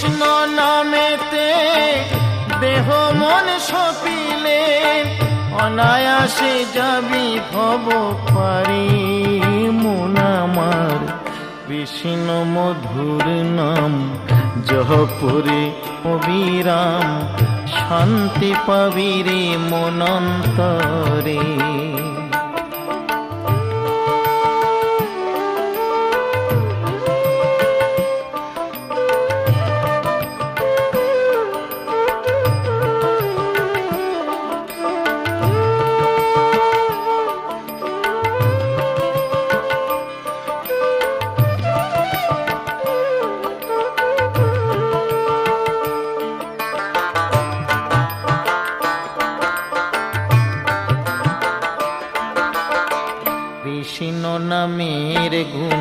কৃষ্ণ নামেতে দেহ মন সপিলে অনায়াসে যাবি ভব পারি। মন আমার কৃষ্ণ মধুর নাম জপরে অবিরাম, শান্তি পাবি রে মন অন্তরে। কৃষ্ণ নামের গুণ